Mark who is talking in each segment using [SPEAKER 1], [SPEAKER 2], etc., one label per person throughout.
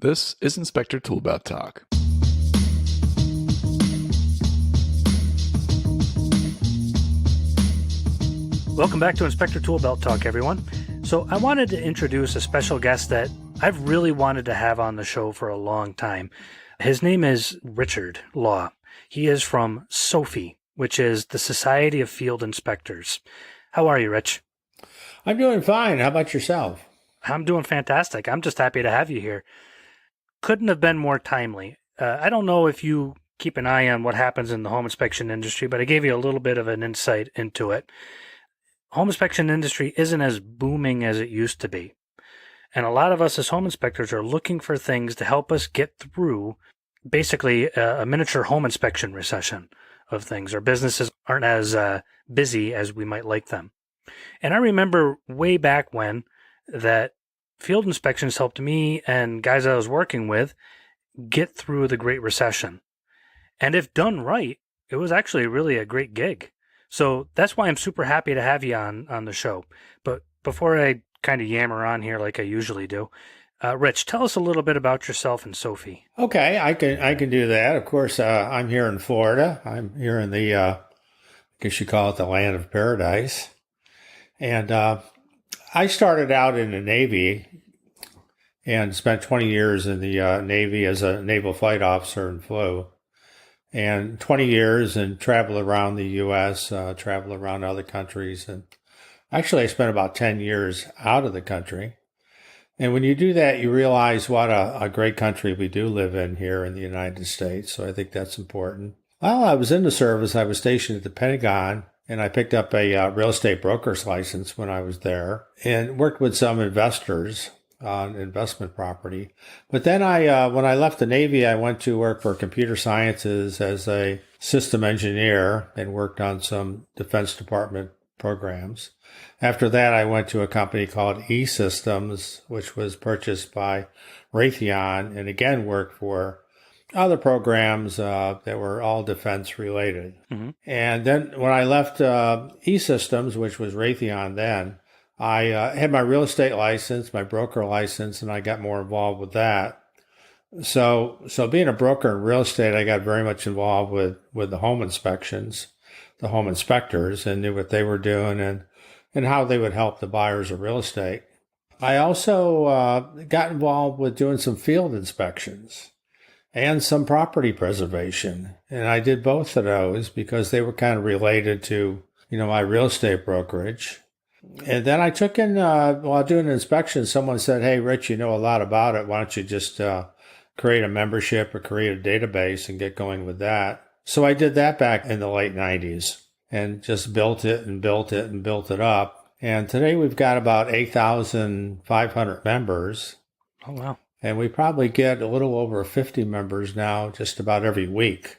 [SPEAKER 1] This is Inspector Toolbelt Talk.
[SPEAKER 2] Welcome back to Inspector Toolbelt Talk, everyone. So I wanted to introduce a special guest that I've really wanted to have on the show for a long time. His name is Richard Law. He is from SOFI, which is the Society of Field Inspectors. How are you, Rich?
[SPEAKER 3] I'm doing fine. How about yourself?
[SPEAKER 2] I'm doing fantastic. I'm just happy to have you here. Couldn't have been more timely. I don't know if you keep an eye on what happens in the home inspection industry, but I gave you a little bit of an insight into it. Home inspection industry isn't as booming as it used to be. And a lot of us as home inspectors are looking for things to help us get through basically a miniature home inspection recession of things. Our businesses aren't as busy as we might like them. And I remember way back when that field inspections helped me and guys I was working with get through the Great Recession. And if done right, it was actually really a great gig. So that's why I'm super happy to have you on the show. But before I kind of yammer on here like I usually do, Rich, tell us a little bit about yourself and SOFI.
[SPEAKER 3] Okay, I can do that. Of course, I'm here in Florida. I'm here in the, I guess you call it the land of paradise. And I started out in the Navy and spent 20 years in the Navy as a naval flight officer and flew. And 20 years and traveled around the U.S., traveled around other countries. And actually, I spent about 10 years out of the country. And when you do that, you realize what a great country we do live in here in the United States. So I think that's important. While I was in the service, I was stationed at the Pentagon, and I picked up a real estate broker's license when I was there and worked with some investors on investment property. But then when I left the Navy, I went to work for computer sciences as a system engineer and worked on some Defense Department programs. After that, I went to a company called E-Systems, which was purchased by Raytheon, and again worked for other programs that were all defense related. Mm-hmm. And then when I left E-Systems, which was Raytheon then, I had my real estate license, my broker license, and I got more involved with that. So being a broker in real estate, I got very much involved with the home inspections, the home inspectors, and knew what they were doing and how they would help the buyers of real estate. I also got involved with doing some field inspections and some property preservation. And I did both of those because they were kind of related to, my real estate brokerage. And then I took in, while doing an inspection, someone said, "Hey, Rich, you know a lot about it. Why don't you just create a membership or create a database and get going with that?" So I did that back in the late 90s and just built it and built it and built it up. And today we've got about 8,500 members.
[SPEAKER 2] Oh, wow.
[SPEAKER 3] And we probably get a little over 50 members now just about every week.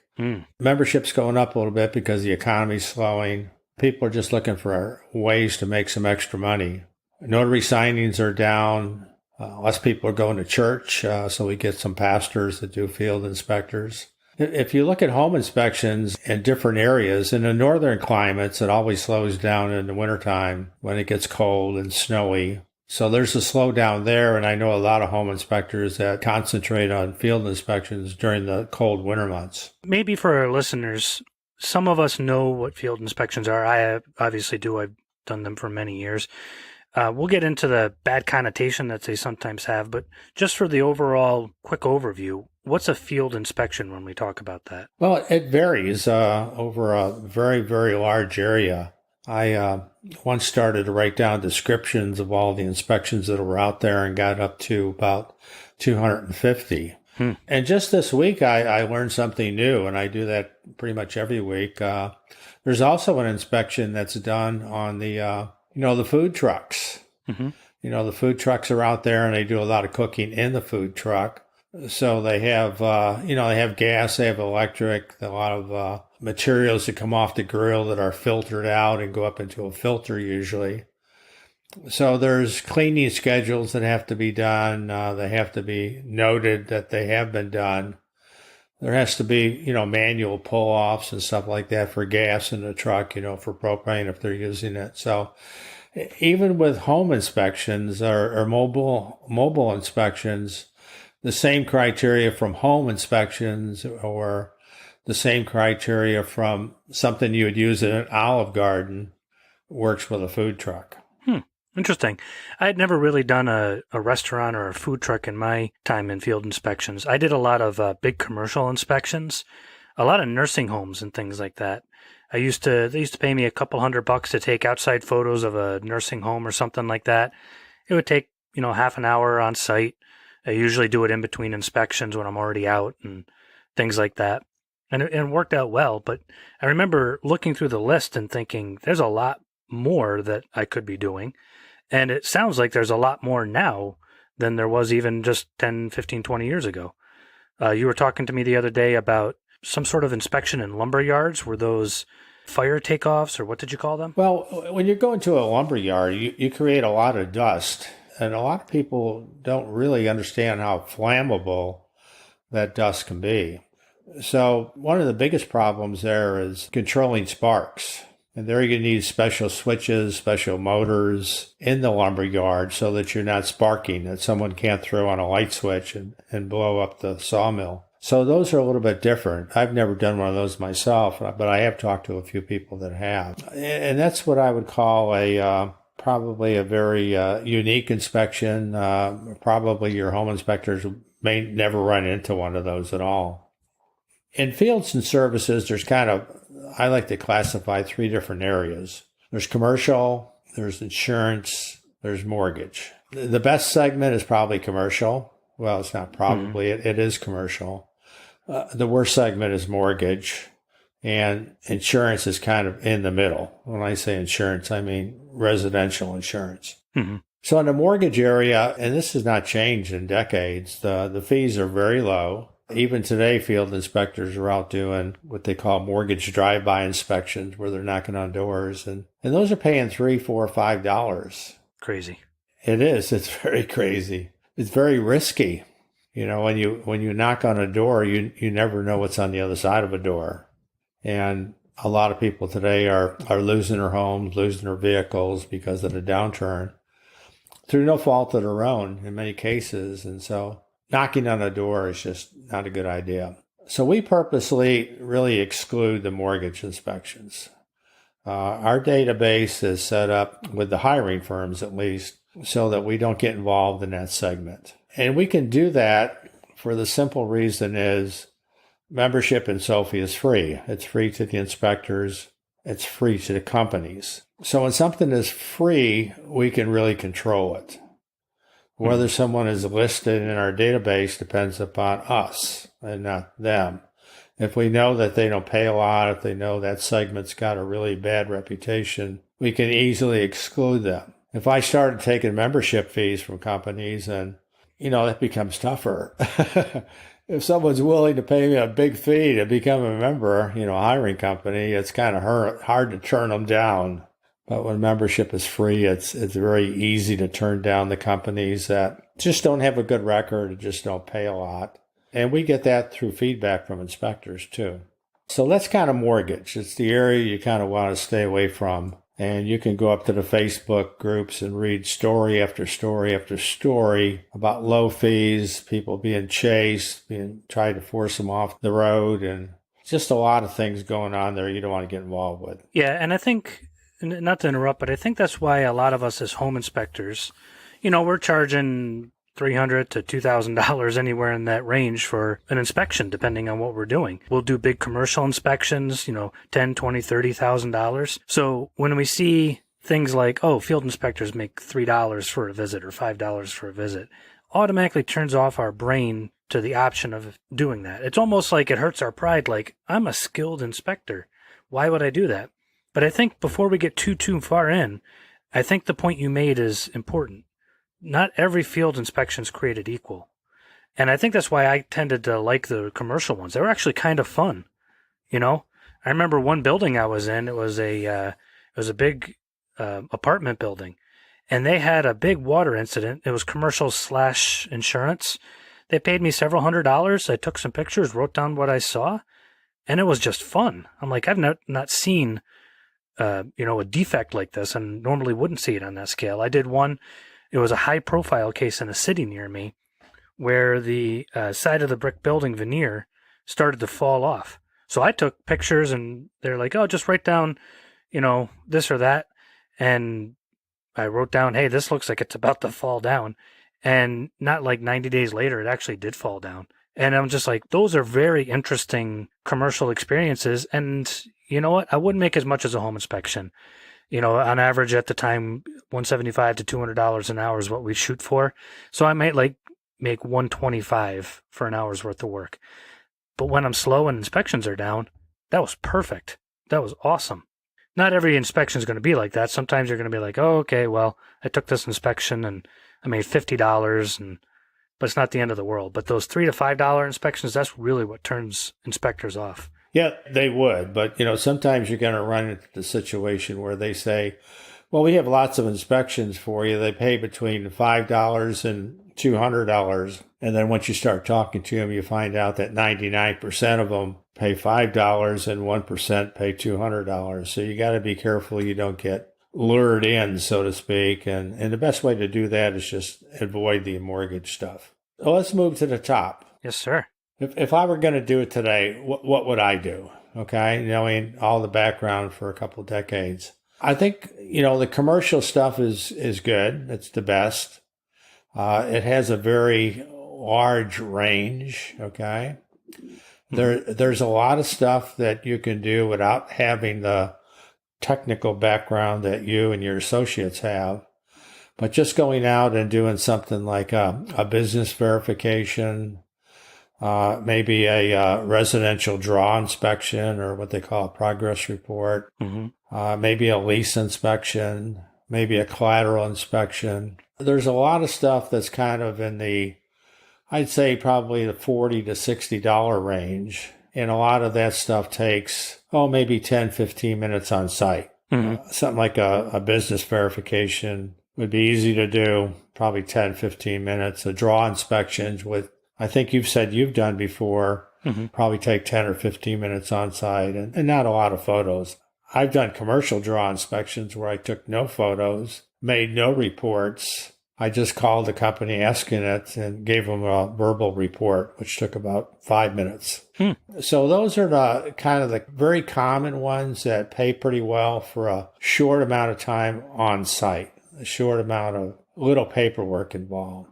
[SPEAKER 3] Membership's going up a little bit because the economy's slowing. People are just looking for ways to make some extra money. Notary signings are down. Less people are going to church, so we get some pastors that do field inspectors. If you look at home inspections in different areas, in the northern climates, it always slows down in the wintertime when it gets cold and snowy. So there's a slowdown there, and I know a lot of home inspectors that concentrate on field inspections during the cold winter months.
[SPEAKER 2] Maybe for our listeners, some of us know what field inspections are. I obviously do. I've done them for many years. We'll get into the bad connotation that they sometimes have, but just for the overall quick overview, what's a field inspection when we talk about that?
[SPEAKER 3] Well, it varies over a very, very large area. I once started to write down descriptions of all the inspections that were out there and got up to about 250. And just this week, I learned something new, and I do that pretty much every week. There's also an inspection that's done on the food trucks. Mm-hmm. The food trucks are out there, and they do a lot of cooking in the food truck. So they have, they have gas, they have electric, a lot of materials that come off the grill that are filtered out and go up into a filter usually. So there's cleaning schedules that have to be done. They have to be noted that they have been done. There has to be, manual pull-offs and stuff like that for gas in the truck, for propane if they're using it. So even with home inspections or mobile inspections, the same criteria from home inspections or the same criteria from something you would use in an Olive Garden works with a food truck.
[SPEAKER 2] Interesting. I had never really done a restaurant or a food truck in my time in field inspections. I did a lot of big commercial inspections, a lot of nursing homes and things like that. They used to pay me a couple $100 to take outside photos of a nursing home or something like that. It would take, half an hour on site. I usually do it in between inspections when I'm already out and things like that. And it worked out well. But I remember looking through the list and thinking, there's a lot more that I could be doing. And it sounds like there's a lot more now than there was even just 10, 15, 20 years ago. You were talking to me the other day about some sort of inspection in lumber yards. Were those fire takeoffs, or what did you call them?
[SPEAKER 3] Well, when you go into a lumber yard, you create a lot of dust. And a lot of people don't really understand how flammable that dust can be. So one of the biggest problems there is controlling sparks. And there you need special switches, special motors in the lumber yard so that you're not sparking, that someone can't throw on a light switch and blow up the sawmill. So those are a little bit different. I've never done one of those myself, but I have talked to a few people that have. And that's what I would call probably a very unique inspection. Probably your home inspectors may never run into one of those at all. In fields and services, there's I like to classify 3 different areas. There's commercial, there's insurance, there's mortgage. The best segment is probably commercial. Well, it's not probably, it is commercial. The worst segment is mortgage, and insurance is kind of in the middle. When I say insurance, I mean residential insurance.
[SPEAKER 2] Mm-hmm.
[SPEAKER 3] So in the mortgage area, and this has not changed in decades, the fees are very low. Even today, field inspectors are out doing what they call mortgage drive-by inspections, where they're knocking on doors, and those are paying $3, $4, $5.
[SPEAKER 2] Crazy.
[SPEAKER 3] It is. It's very crazy. It's very risky. When you knock on a door, you never know what's on the other side of a door, and a lot of people today are losing their homes, losing their vehicles because of the downturn through no fault of their own in many cases, and so knocking on a door is just not a good idea. So we purposely really exclude the mortgage inspections. Our database is set up with the hiring firms, at least, so that we don't get involved in that segment. And we can do that for the simple reason is membership in SOFI is free. It's free to the inspectors. It's free to the companies. So when something is free, we can really control it. Whether someone is listed in our database depends upon us and not them. If we know that they don't pay a lot, if they know that segment's got a really bad reputation, we can easily exclude them. If I started taking membership fees from companies, and, that becomes tougher. If someone's willing to pay me a big fee to become a member, a hiring company, it's kind of hard to turn them down. But when membership is free, it's very easy to turn down the companies that just don't have a good record, just don't pay a lot. And we get that through feedback from inspectors too. So that's kind of mortgage. It's the area you kind of want to stay away from. And you can go up to the Facebook groups and read story after story after story about low fees, people being chased, being tried to force them off the road, and just a lot of things going on there you don't want to get involved with.
[SPEAKER 2] Yeah, and I think, not to interrupt, but I think that's why a lot of us as home inspectors, we're charging $300 to $2,000 anywhere in that range for an inspection, depending on what we're doing. We'll do big commercial inspections, $10, $20, $30,000. So when we see things like, field inspectors make $3 for a visit or $5 for a visit, automatically turns off our brain to the option of doing that. It's almost like it hurts our pride. Like, I'm a skilled inspector. Why would I do that? But I think before we get too far in, I think the point you made is important. Not every field inspection is created equal. And I think that's why I tended to like the commercial ones. They were actually kind of fun. I remember one building I was in, it was a big apartment building, and they had a big water incident. It was commercial/insurance. They paid me several $100s. I took some pictures, wrote down what I saw, and it was just fun. I'm like, I've not seen a defect like this, and normally wouldn't see it on that scale. I did one. It was a high-profile case in a city near me where the side of the brick building veneer started to fall off. So I took pictures, and they're like, "Oh, just write down, this or that." And I wrote down, "Hey, this looks like it's about to fall down." And not like 90 days later, it actually did fall down. And I'm just like, those are very interesting commercial experiences. And you know what? I wouldn't make as much as a home inspection. On average at the time, $175 to $200 an hour is what we shoot for. So I might like make $125 for an hour's worth of work. But when I'm slow and inspections are down, that was perfect. That was awesome. Not every inspection is going to be like that. Sometimes you're going to be like, oh, okay, well, I took this inspection and I made $50, but it's not the end of the world. But those $3 to $5 inspections, that's really what turns inspectors off.
[SPEAKER 3] Yeah, they would. But, sometimes you're going to run into the situation where they say, well, we have lots of inspections for you. They pay between $5 and $200. And then once you start talking to them, you find out that 99% of them pay $5 and 1% pay $200. So you got to be careful you don't get lured in, so to speak. And the best way to do that is just avoid the mortgage stuff. So let's move to the top.
[SPEAKER 2] Yes, sir.
[SPEAKER 3] If I were going to do it today, what would I do? Okay, knowing all the background for a couple of decades. I think, the commercial stuff is good. It's the best. It has a very large range, okay? There's a lot of stuff that you can do without having the technical background that you and your associates have. But just going out and doing something like a business verification, maybe a residential draw inspection, or what they call a progress report, maybe a lease inspection, maybe a collateral inspection. There's a lot of stuff that's kind of in the, I'd say probably the $40 to $60 range. And a lot of that stuff takes, maybe 10, 15 minutes on site. Something like a business verification would be easy to do, probably 10, 15 minutes. A draw inspections with, I think you've said you've done before, probably take 10 or 15 minutes on site and not a lot of photos. I've done commercial draw inspections where I took no photos, made no reports. I just called the company asking it and gave them a verbal report, which took about 5 minutes. So those are the kind of the very common ones that pay pretty well for a short amount of time on site, a short amount of little paperwork involved.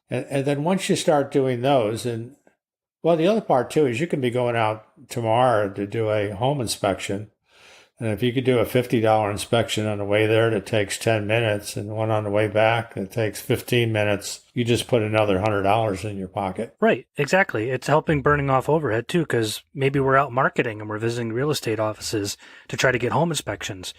[SPEAKER 3] And then once you start doing those, and well, the other part too is you can be going out tomorrow to do a home inspection. And if you could do a $50 inspection on the way there that takes 10 minutes and one on the way back that takes 15 minutes, you just put another $100 in your pocket.
[SPEAKER 2] Right, exactly. It's helping burning off overhead too, because maybe we're out marketing and we're visiting real estate offices to try to get home inspections.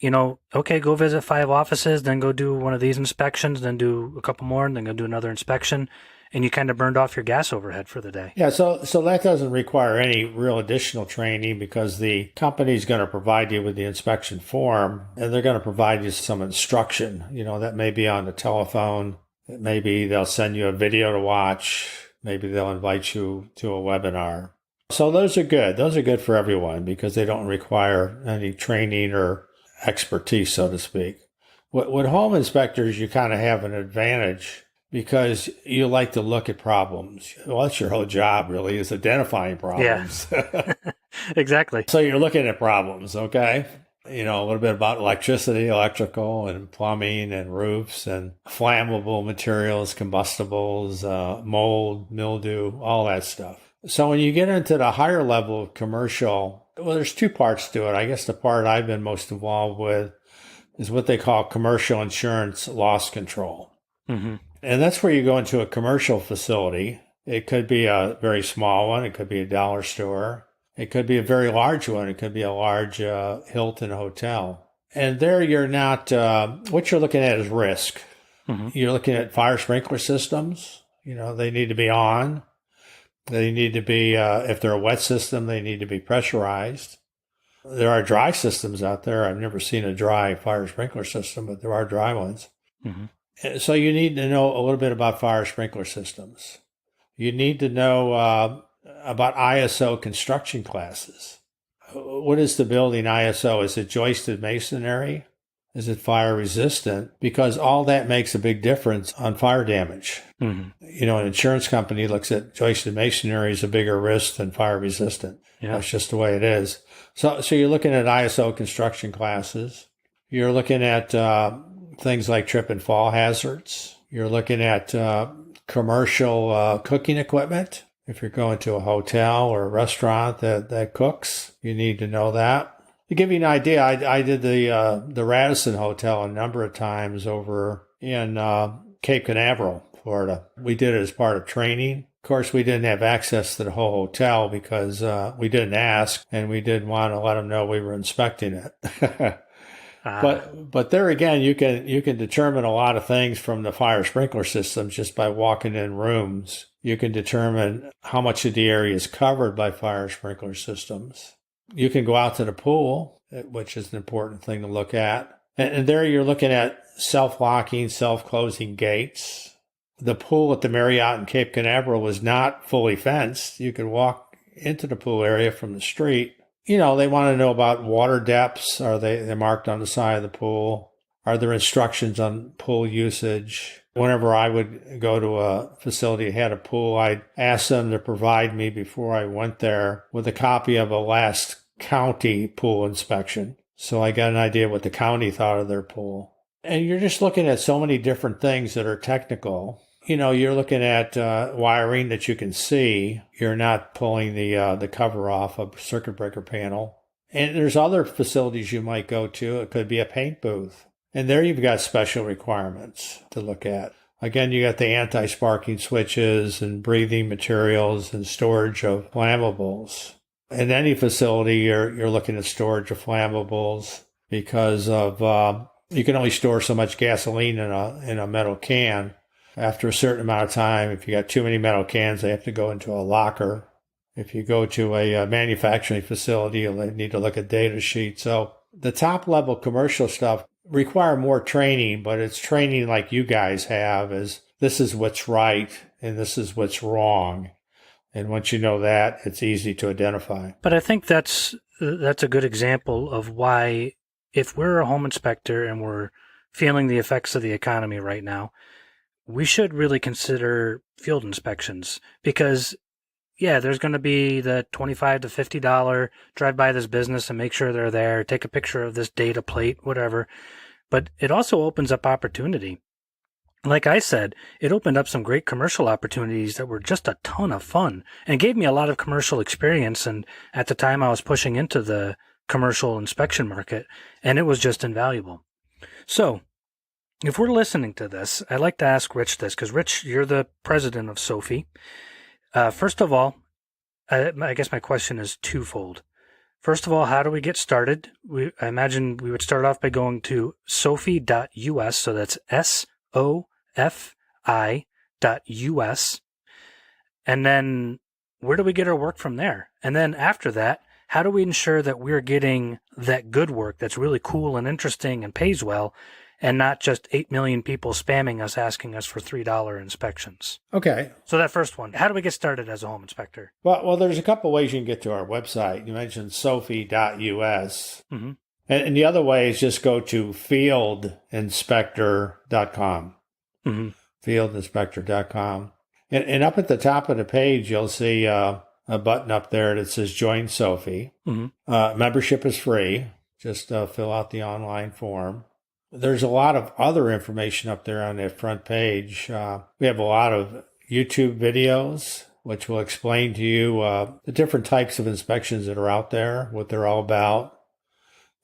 [SPEAKER 2] Okay, go visit 5 offices, then go do one of these inspections, then do a couple more, and then go do another inspection. And you kind of burned off your gas overhead for the day. Yeah,
[SPEAKER 3] so that doesn't require any real additional training because the company's going to provide you with the inspection form and they're going to provide you some instruction. That may be on the telephone. Maybe they'll send you a video to watch. Maybe they'll invite you to a webinar. So those are good. Those are good for everyone because they don't require any training or expertise, so to speak. With home inspectors, you kind of have an advantage because you like to look at problems. Well, that's your whole job, really, is identifying problems.
[SPEAKER 2] Yeah, exactly.
[SPEAKER 3] So you're looking at problems, okay? A little bit about electricity, electrical, and plumbing, and roofs, and flammable materials, combustibles, mold, mildew, all that stuff. So when you get into the higher level of commercial, well, there's 2 parts to it. I guess the part I've been most involved with is what they call commercial insurance loss control. And that's where you go into a commercial facility. It could be a very small one. It could be a dollar store. It could be a very large one. It could be a large Hilton hotel. And there you're not, what you're looking at is risk. You're looking at fire sprinkler systems. They need to be on. They need to be, if they're a wet system, they need to be pressurized. There are dry systems out there. I've never seen a dry fire sprinkler system, but there are dry ones. So you need to know a little bit about fire sprinkler systems. You need to know about ISO construction classes. What is the building ISO? Is it joisted masonry? Is it fire resistant? Because all that makes a big difference on fire damage.
[SPEAKER 2] Mm-hmm.
[SPEAKER 3] You know, an insurance company looks at joisted masonry as a bigger risk than fire resistant.
[SPEAKER 2] Yeah.
[SPEAKER 3] That's just the way it is. So you're looking at ISO construction classes. You're looking at things like trip and fall hazards. You're looking at commercial cooking equipment. If you're going to a hotel or a restaurant that cooks, you need to know that. To give you an idea, I did the Radisson Hotel a number of times over in Cape Canaveral, Florida. We did it as part of training. Of course, we didn't have access to the whole hotel because we didn't ask, and we didn't want to let them know we were inspecting it. But there again, you can determine a lot of things from the fire sprinkler systems just by walking in rooms. You can determine how much of the area is covered by fire sprinkler systems. You can go out to the pool, which is an important thing to look at. And there you're looking at self-locking, self-closing gates. The pool at the Marriott in Cape Canaveral was not fully fenced. You could walk into the pool area from the street. You know, they want to know about water depths. Are they're marked on the side of the pool? Are there instructions on pool usage? Whenever I would go to a facility that had a pool, I'd ask them to provide me before I went there with a copy of a last county pool inspection. So I got an idea what the county thought of their pool. And you're just looking at so many different things that are technical. You know, you're looking at wiring that you can see. You're not pulling the cover off a circuit breaker panel. And there's other facilities you might go to. It could be a paint booth. And there you've got special requirements to look at. Again, you got the anti-sparking switches and breathing materials and storage of flammables. In any facility, you're looking at storage of flammables because of you can only store so much gasoline in a metal can. After a certain amount of time, if you got too many metal cans, they have to go into a locker. If you go to a manufacturing facility, you'll need to look at data sheets. So the top level commercial stuff require more training, but it's training like you guys have, is this is what's right and this is what's wrong. And once you know that, it's easy to identify.
[SPEAKER 2] But I think that's a good example of why, if we're a home inspector and we're feeling the effects of the economy right now, we should really consider field inspections. Because, yeah, there's going to be the $25 to $50 drive by this business and make sure they're there, take a picture of this data plate, whatever. But it also opens up opportunity. Like I said, it opened up some great commercial opportunities that were just a ton of fun and gave me a lot of commercial experience. And at the time I was pushing into the commercial inspection market, and it was just invaluable. So if we're listening to this, I'd like to ask Rich this, because Rich, you're the president of SOFI. First of all, I guess my question is twofold. First of all, how do we get started? I imagine we would start off by going to sofi.us, so that's SOFI.us. And then where do we get our work from there? And then after that, how do we ensure that we're getting that good work that's really cool and interesting and pays well, and not just 8 million people spamming us asking us for $3 inspections?
[SPEAKER 3] Okay.
[SPEAKER 2] So that first one, how do we get started as a home inspector?
[SPEAKER 3] Well, there's a couple ways you can get to our website. You mentioned sofi.us. Mm-hmm. And the other way is just go to fieldinspector.com. Mm-hmm. Fieldinspector.com. And up at the top of the page, you'll see a button up there that says Join SOFI. Mm-hmm. Membership is free. Just fill out the online form. There's a lot of other information up there on that front page. We have a lot of YouTube videos, which will explain to you the different types of inspections that are out there, what they're all about.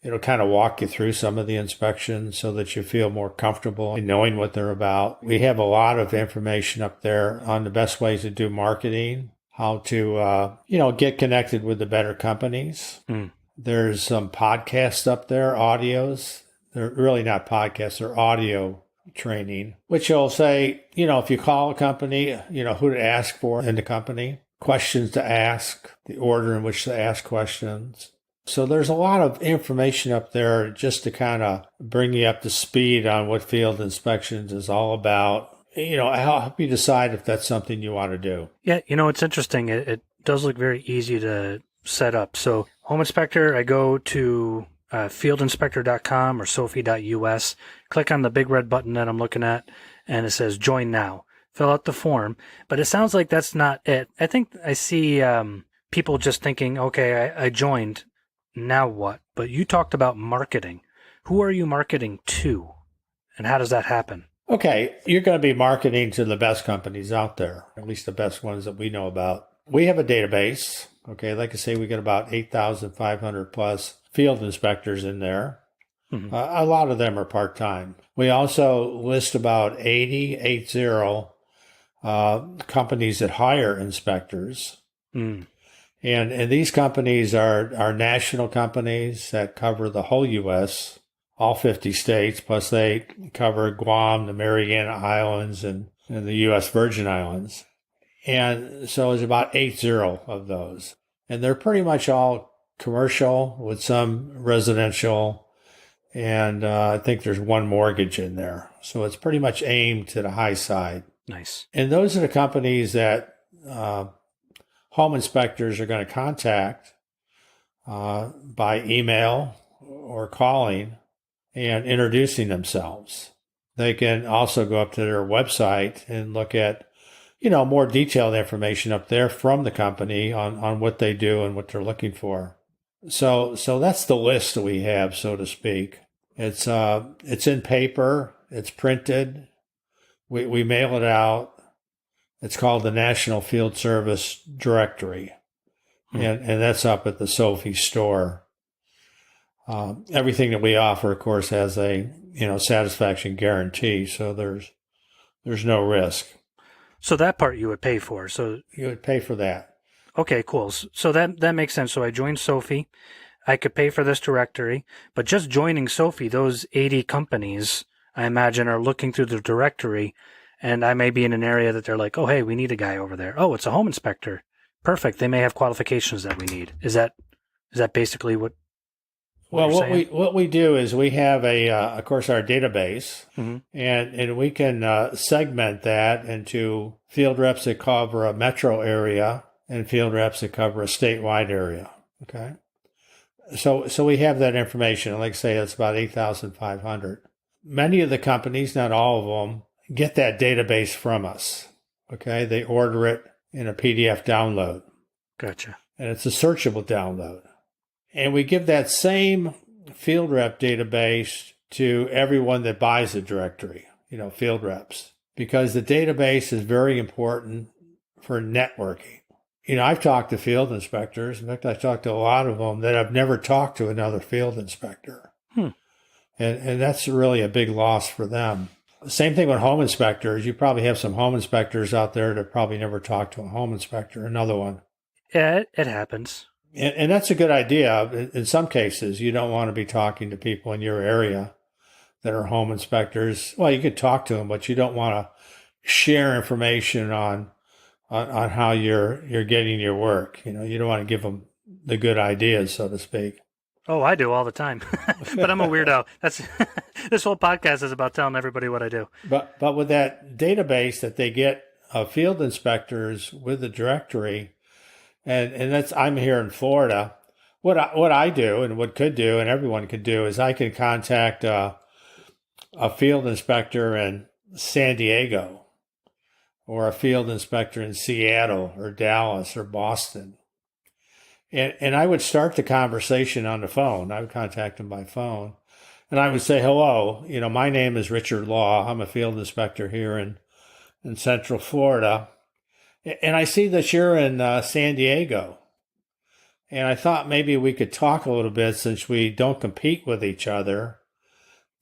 [SPEAKER 3] It'll kind of walk you through some of the inspections so that you feel more comfortable in knowing what they're about. We have a lot of information up there on the best ways to do marketing, how to, get connected with the better companies. Mm. There's some podcasts up there, audios. They're really not podcasts, they're audio training, which will say, if you call a company, who to ask for in the company, questions to ask, the order in which to ask questions. So there's a lot of information up there just to kind of bring you up to speed on what field inspections is all about. Help you decide if that's something you want to do.
[SPEAKER 2] Yeah, it's interesting. It does look very easy to set up. So home inspector, I go to fieldinspector.com or sophie.us. Click on the big red button that I'm looking at, and it says Join Now. Fill out the form. But it sounds like that's not it. I think I see people just thinking, okay, I joined. Now what? But you talked about marketing. Who are you marketing to? And how does that happen?
[SPEAKER 3] Okay, you're going to be marketing to the best companies out there, at least the best ones that we know about. We have a database. Okay, like I say, we got about 8,500 plus field inspectors in there.
[SPEAKER 2] Mm-hmm.
[SPEAKER 3] A lot of them are part-time. We also list about 80 companies that hire inspectors.
[SPEAKER 2] Mm.
[SPEAKER 3] And these companies are national companies that cover the whole U.S., all 50 states, plus they cover Guam, the Mariana Islands, and the U.S. Virgin Islands. And so it's about 80 of those. And they're pretty much all commercial with some residential. And I think there's one mortgage in there. So it's pretty much aimed to the high side.
[SPEAKER 2] Nice.
[SPEAKER 3] And those are the companies that home inspectors are going to contact by email or calling and introducing themselves. They can also go up to their website and look at, more detailed information up there from the company on what they do and what they're looking for. So that's the list that we have, so to speak. It's in paper. It's printed. We mail it out. It's called the National Field Service Directory, and that's up at the Sophie store. Everything that we offer, of course, has a satisfaction guarantee, so there's no risk.
[SPEAKER 2] So that part you would pay for. So
[SPEAKER 3] you would pay for that.
[SPEAKER 2] Okay, cool. So that makes sense. So I joined Sophie. I could pay for this directory, but just joining Sophie, those 80 companies, I imagine, are looking through the directory, and I may be in an area that they're like, oh, hey, we need a guy over there. Oh, it's a home inspector. Perfect. They may have qualifications that we need. Is that basically what?
[SPEAKER 3] What we do is we have of course, our database,
[SPEAKER 2] mm-hmm.
[SPEAKER 3] and we can segment that into field reps that cover a metro area and field reps that cover a statewide area. Okay, so we have that information. Like I say, it's about 8,500. Many of the companies, not all of them, get that database from us. Okay, they order it in a PDF download.
[SPEAKER 2] Gotcha.
[SPEAKER 3] And it's a searchable download. And we give that same field rep database to everyone that buys the directory, field reps, because the database is very important for networking. I've talked to field inspectors. In fact, I've talked to a lot of them that have never talked to another field inspector. And that's really a big loss for them. Same thing with home inspectors. You probably have some home inspectors out there that probably never talked to a home inspector, another one.
[SPEAKER 2] Yeah, it happens.
[SPEAKER 3] And that's a good idea. In some cases, you don't want to be talking to people in your area that are home inspectors. Well, you could talk to them, but you don't want to share information on how you're getting your work. You don't want to give them the good ideas, so to speak.
[SPEAKER 2] Oh, I do all the time, but I'm a weirdo. That's this whole podcast is about telling everybody what I do.
[SPEAKER 3] But with that database that they get of field inspectors with the directory. And that's, I'm here in Florida. What I do and what could do and everyone could do is I can contact a field inspector in San Diego or a field inspector in Seattle or Dallas or Boston. And I would start the conversation on the phone. I would contact them by phone. And I would say, hello, my name is Richard Law. I'm a field inspector here in Central Florida. And I see that you're in San Diego. And I thought maybe we could talk a little bit since we don't compete with each other.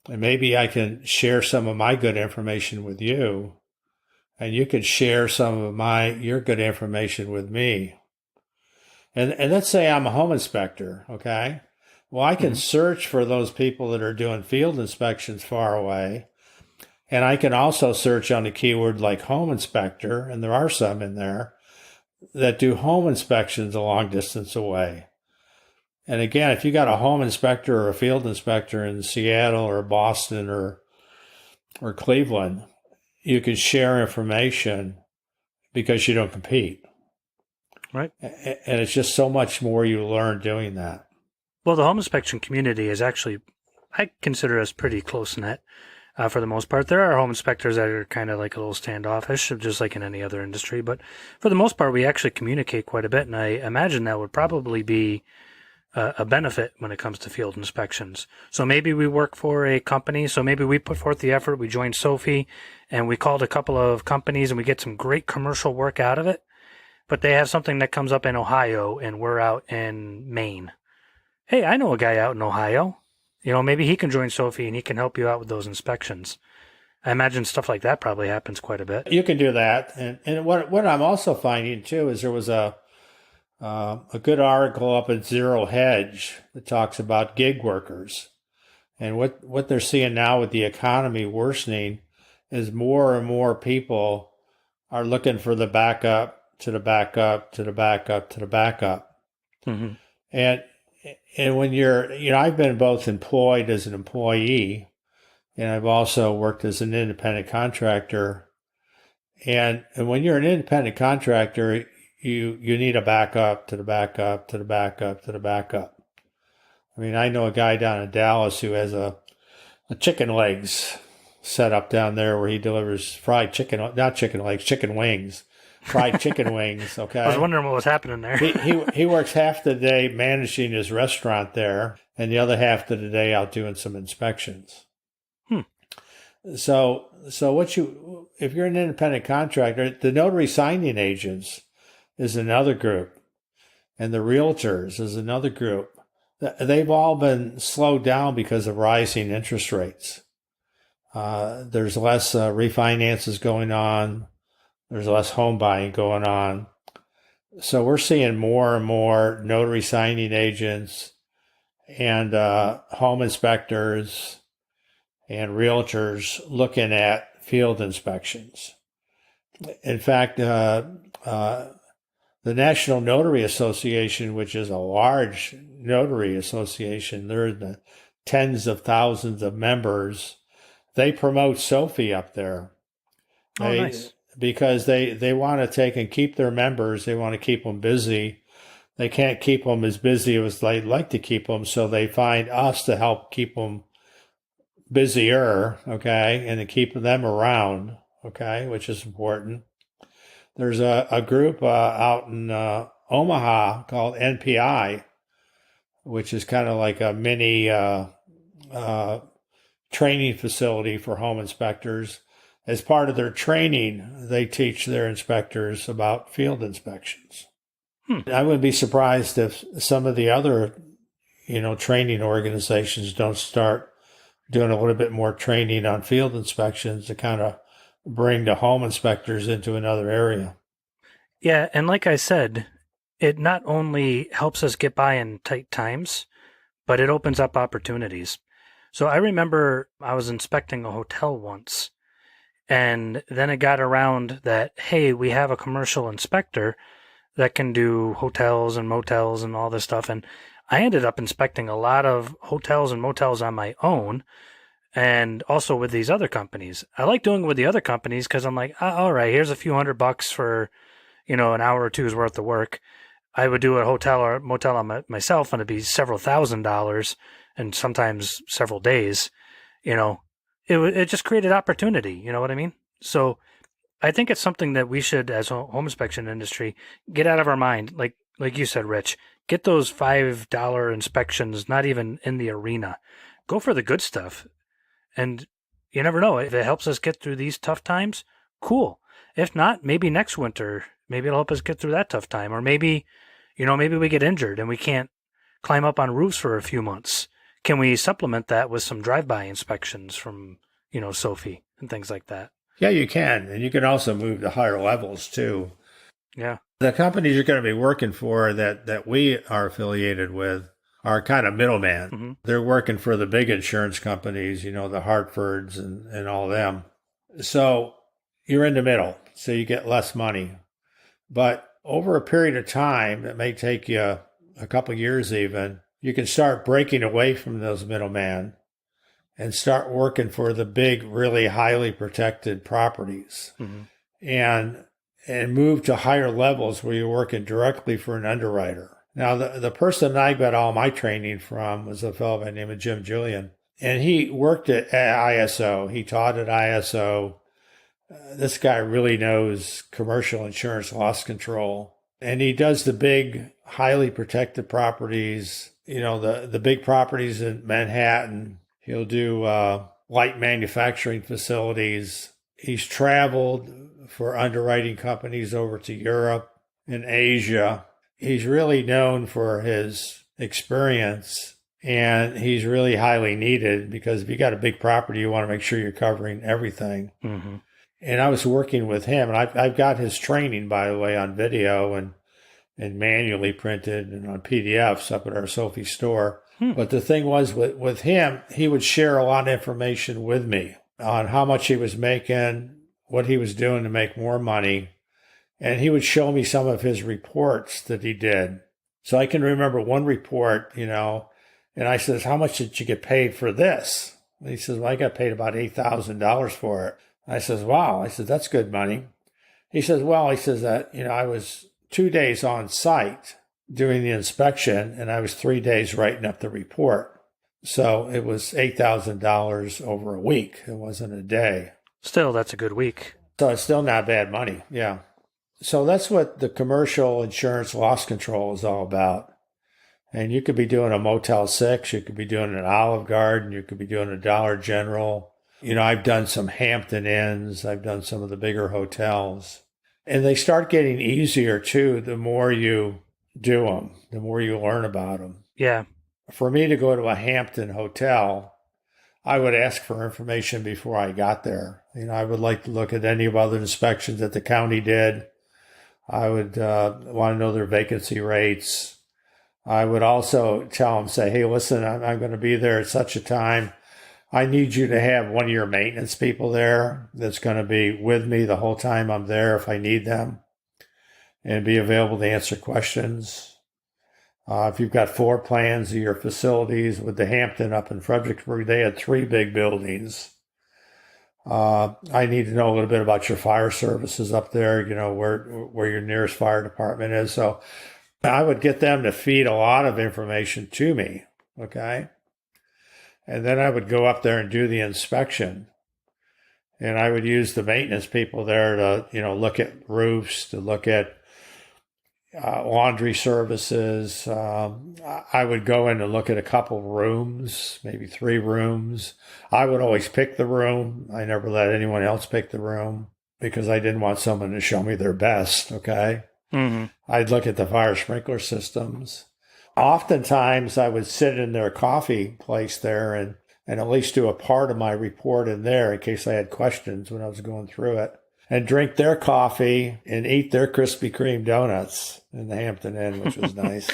[SPEAKER 3] And maybe I can share some of my good information with you. And you could share some of your good information with me. And let's say I'm a home inspector, okay? Well, I can search for those people that are doing field inspections far away. And I can also search on a keyword like home inspector, and there are some in there that do home inspections a long distance away. And again, if you got a home inspector or a field inspector in Seattle or Boston or Cleveland, you can share information because you don't compete.
[SPEAKER 2] Right.
[SPEAKER 3] And it's just so much more you learn doing that.
[SPEAKER 2] Well, the home inspection community is actually, I consider us pretty close-knit for the most part. There are home inspectors that are kind of like a little standoffish, just like in any other industry. But for the most part, we actually communicate quite a bit. And I imagine that would probably be a benefit when it comes to field inspections. So maybe we work for a company. So maybe we put forth the effort. We joined Sophie and we called a couple of companies and we get some great commercial work out of it. But they have something that comes up in Ohio and we're out in Maine. Hey, I know a guy out in Ohio. Maybe he can join Sophie and he can help you out with those inspections. I imagine stuff like that probably happens quite a bit.
[SPEAKER 3] You can do that. And what I'm also finding, too, is there was a good article up at Zero Hedge that talks about gig workers. And what they're seeing now with the economy worsening is more and more people are looking for the backup to the backup to the backup to the backup.
[SPEAKER 2] Mm-hmm.
[SPEAKER 3] And when I've been both employed as an employee and I've also worked as an independent contractor. And when you're an independent contractor, you need a backup to the backup to the backup to the backup. I mean, I know a guy down in Dallas who has a chicken legs set up down there where he delivers fried chicken, not chicken legs, chicken wings. Fried chicken wings, okay?
[SPEAKER 2] I was wondering what was happening there.
[SPEAKER 3] he works half the day managing his restaurant there, and the other half of the day out doing some inspections. So if you're an independent contractor, the notary signing agents is another group, and the realtors is another group. They've all been slowed down because of rising interest rates. There's less refinances going on. There's less home buying going on. So we're seeing more and more notary signing agents and home inspectors and realtors looking at field inspections. In fact, the National Notary Association, which is a large notary association, they're in the tens of thousands of members. They promote Sophie up there.
[SPEAKER 2] Nice.
[SPEAKER 3] Because they want to take and keep their members. They want to keep them busy. They can't keep them as busy as they'd like to keep them, so they find us to help keep them busier, okay, and to keep them around, okay, which is important. There's a group out in Omaha called NPI, which is kind of like a mini training facility for home inspectors. As part of their training, they teach their inspectors about field inspections. I wouldn't be surprised if some of the other, training organizations don't start doing a little bit more training on field inspections to kind of bring the home inspectors into another area.
[SPEAKER 2] Yeah, and like I said, it not only helps us get by in tight times, but it opens up opportunities. So I remember I was inspecting a hotel once. And then it got around that, hey, we have a commercial inspector that can do hotels and motels and all this stuff. And I ended up inspecting a lot of hotels and motels on my own and also with these other companies. I like doing it with the other companies because I'm like, all right, here's a few $100 for, an hour or two's worth of work. I would do a hotel or motel on myself and it'd be several $1,000s and sometimes several days, It just created opportunity, you know what I mean? So I think it's something that we should, as a home inspection industry, get out of our mind. Like you said, Rich, get those $5 inspections, not even in the arena. Go for the good stuff. And you never know. If it helps us get through these tough times, cool. If not, maybe next winter, maybe it'll help us get through that tough time. Or maybe we get injured and we can't climb up on roofs for a few months. Can we supplement that with some drive-by inspections from, Sophie and things like that?
[SPEAKER 3] Yeah, you can. And you can also move to higher levels, too.
[SPEAKER 2] Yeah.
[SPEAKER 3] The companies you're going to be working for that we are affiliated with are kind of middleman.
[SPEAKER 2] Mm-hmm.
[SPEAKER 3] They're working for the big insurance companies, the Hartfords and all them. So you're in the middle, so you get less money. But over a period of time, it may take you a couple of years even, you can start breaking away from those middlemen and start working for the big, really highly protected properties and move to higher levels where you're working directly for an underwriter. Now, the person I got all my training from was a fellow by the name of Jim Julian. And he worked at ISO. He taught at ISO. This guy really knows commercial insurance loss control. And he does the big, highly protected properties, the big properties in Manhattan. He'll do light manufacturing facilities. He's traveled for underwriting companies over to Europe and Asia. He's really known for his experience, and he's really highly needed because if you got a big property, you want to make sure you're covering everything. Mm-hmm. And I was working with him, and I've got his training, by the way, on video and manually printed and on PDFs up at our Sophie store. But the thing was with him, he would share a lot of information with me on how much he was making, what he was doing to make more money. And he would show me some of his reports that he did. So I can remember one report, and I says, how much did you get paid for this? And he says, well, I got paid about $8,000 for it. I says, wow. I said, that's good money. He says, well, he says that, I was 2 days on site doing the inspection, and I was 3 days writing up the report. So it was $8,000 over a week. It wasn't a day.
[SPEAKER 2] Still, that's a good week.
[SPEAKER 3] So it's still not bad money. Yeah. So that's what the commercial insurance loss control is all about. And you could be doing a Motel 6, you could be doing an Olive Garden, you could be doing a Dollar General. I've done some Hampton Inns, I've done some of the bigger hotels. And they start getting easier too, the more you do them, the more you learn about them.
[SPEAKER 2] Yeah.
[SPEAKER 3] For me to go to a Hampton hotel, I would ask for information before I got there. I would like to look at any of other inspections that the county did. I would want to know their vacancy rates. I would also tell them, say, hey, listen, I'm going to be there at such a time. I need you to have one of your maintenance people there that's going to be with me the whole time I'm there if I need them and be available to answer questions. If you've got floor plans of your facilities with the Hampton up in Fredericksburg, they had 3 big buildings. I need to know a little bit about your fire services up there, where your nearest fire department is. So I would get them to feed a lot of information to me, okay? And then I would go up there and do the inspection. And I would use the maintenance people there to, look at roofs, to look at laundry services. I would go in and look at a couple rooms, maybe 3 rooms. I would always pick the room. I never let anyone else pick the room because I didn't want someone to show me their best, okay? Mm-hmm. I'd look at the fire sprinkler systems. Oftentimes, I would sit in their coffee place there and at least do a part of my report in there in case I had questions when I was going through it. And drink their coffee and eat their Krispy Kreme donuts in the Hampton Inn, which was nice.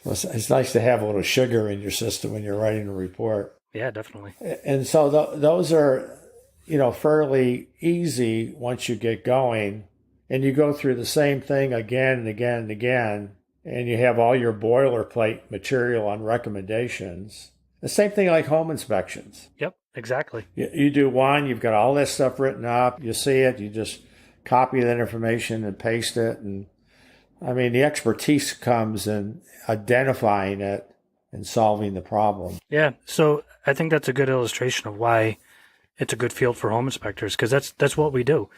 [SPEAKER 3] It's nice to have a little sugar in your system when you're writing a report.
[SPEAKER 2] Yeah, definitely.
[SPEAKER 3] And so those are, fairly easy once you get going. And you go through the same thing again and again and again. And you have all your boilerplate material on recommendations. The same thing like home inspections.
[SPEAKER 2] Yep, exactly.
[SPEAKER 3] You do one, you've got all this stuff written up, you see it, you just copy that information and paste it. And the expertise comes in identifying it and solving the problem.
[SPEAKER 2] Yeah, so I think that's a good illustration of why it's a good field for home inspectors, because that's what we do.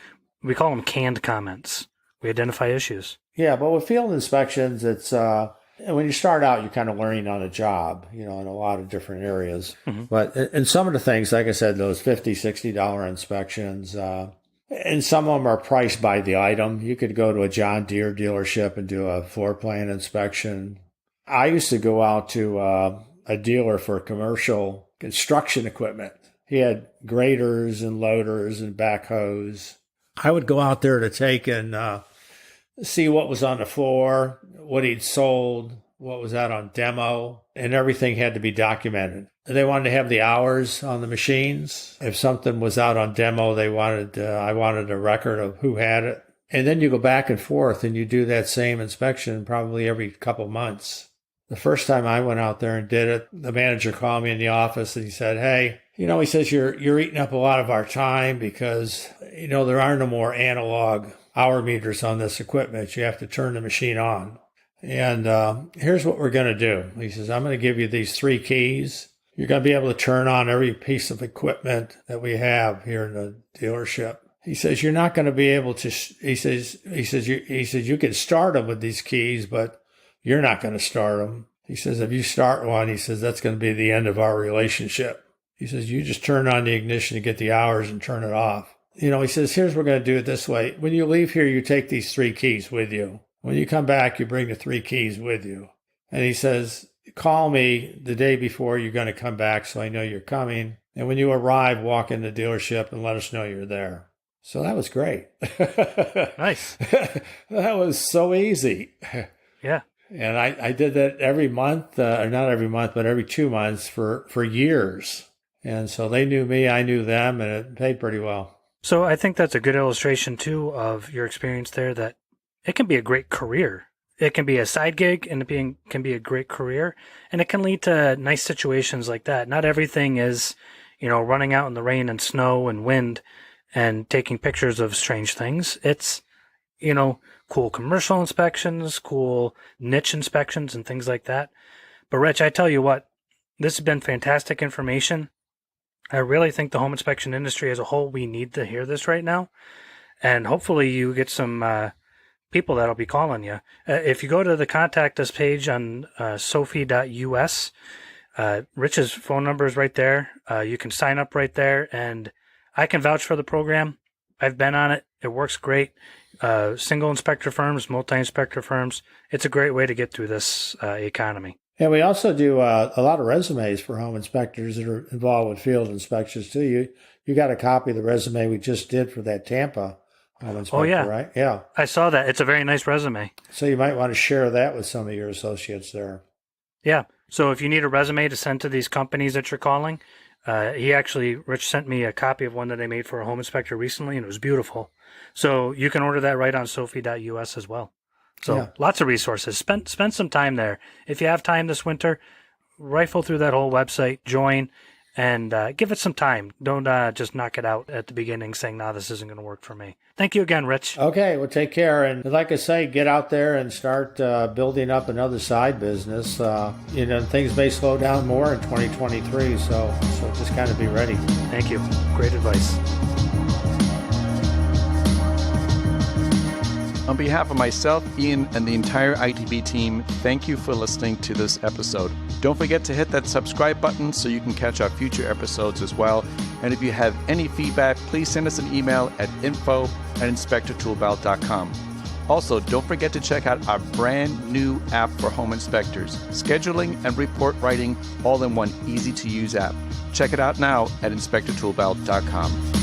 [SPEAKER 2] We call them canned comments. We identify issues. Yeah,
[SPEAKER 3] but with field inspections, it's when you start out, you're kind of learning on a job, in a lot of different areas. Mm-hmm. But in some of the things, like I said, those $50, $60 inspections, and some of them are priced by the item. You could go to a John Deere dealership and do a floor plan inspection. I used to go out to a dealer for commercial construction equipment. He had graders and loaders and backhoes. I would go out there to take and see what was on the floor, what he'd sold, what was out on demo, and everything had to be documented. They wanted to have the hours on the machines. If something was out on demo, I wanted a record of who had it. And then you go back and forth and you do that same inspection probably every couple months. The first time I went out there and did it, the manager called me in the office and he said, hey, he says, you're eating up a lot of our time because, there are no more analog hour meters on this equipment. You have to turn the machine on. And here's what we're going to do. He says, I'm going to give you these 3 keys. You're going to be able to turn on every piece of equipment that we have here in the dealership. He says, you're not going to be able to, he says, you can start them with these keys, but you're not going to start them. He says, if you start one, he says, that's going to be the end of our relationship. He says, you just turn on the ignition to get the hours and turn it off. He says, here's what we're going to do it this way. When you leave here, you take these 3 keys with you. When you come back, you bring the 3 keys with you. And he says, call me the day before you're going to come back so I know you're coming. And when you arrive, walk in the dealership and let us know you're there. So that was great.
[SPEAKER 2] Nice.
[SPEAKER 3] That was so easy.
[SPEAKER 2] Yeah.
[SPEAKER 3] And I did that every month, or not every month, but every 2 months for years. And so they knew me, I knew them, and it paid pretty well.
[SPEAKER 2] So I think that's a good illustration, too, of your experience there, that it can be a great career. It can be a side gig, and it can be a great career, and it can lead to nice situations like that. Not everything is, running out in the rain and snow and wind and taking pictures of strange things. It's, cool commercial inspections, cool niche inspections, and things like that. But Rich, I tell you what, this has been fantastic information. I really think the home inspection industry as a whole, we need to hear this right now. And hopefully you get some people that'll be calling you. If you go to the contact us page on sophie.us, Rich's phone number is right there. You can sign up right there, and I can vouch for the program. I've been on it. It works great. Single inspector firms, multi-inspector firms. It's a great way to get through this economy.
[SPEAKER 3] And we also do a lot of resumes for home inspectors that are involved with field inspections too. You got a copy of the resume we just did for that Tampa home inspector, right? Yeah.
[SPEAKER 2] I saw that. It's a very nice resume.
[SPEAKER 3] So you might want to share that with some of your associates there.
[SPEAKER 2] Yeah. So if you need a resume to send to these companies that you're calling, Rich sent me a copy of one that I made for a home inspector recently, and it was beautiful. So you can order that right on sophie.us as well. So Lots of resources. Spend some time there. If you have time this winter, rifle through that whole website, join, and give it some time. Don't just knock it out at the beginning saying, no, this isn't going to work for me. Thank you again, Rich.
[SPEAKER 3] Okay, well, take care. And like I say, get out there and start building up another side business. Things may slow down more in 2023, so just kind of be ready.
[SPEAKER 2] Thank you. Great advice.
[SPEAKER 1] On behalf of myself, Ian, and the entire ITB team, thank you for listening to this episode. Don't forget to hit that subscribe button so you can catch our future episodes as well. And if you have any feedback, please send us an email at info@inspectortoolbelt.com. Also, don't forget to check out our brand new app for home inspectors, scheduling and report writing all in one easy-to-use app. Check it out now at inspectortoolbelt.com.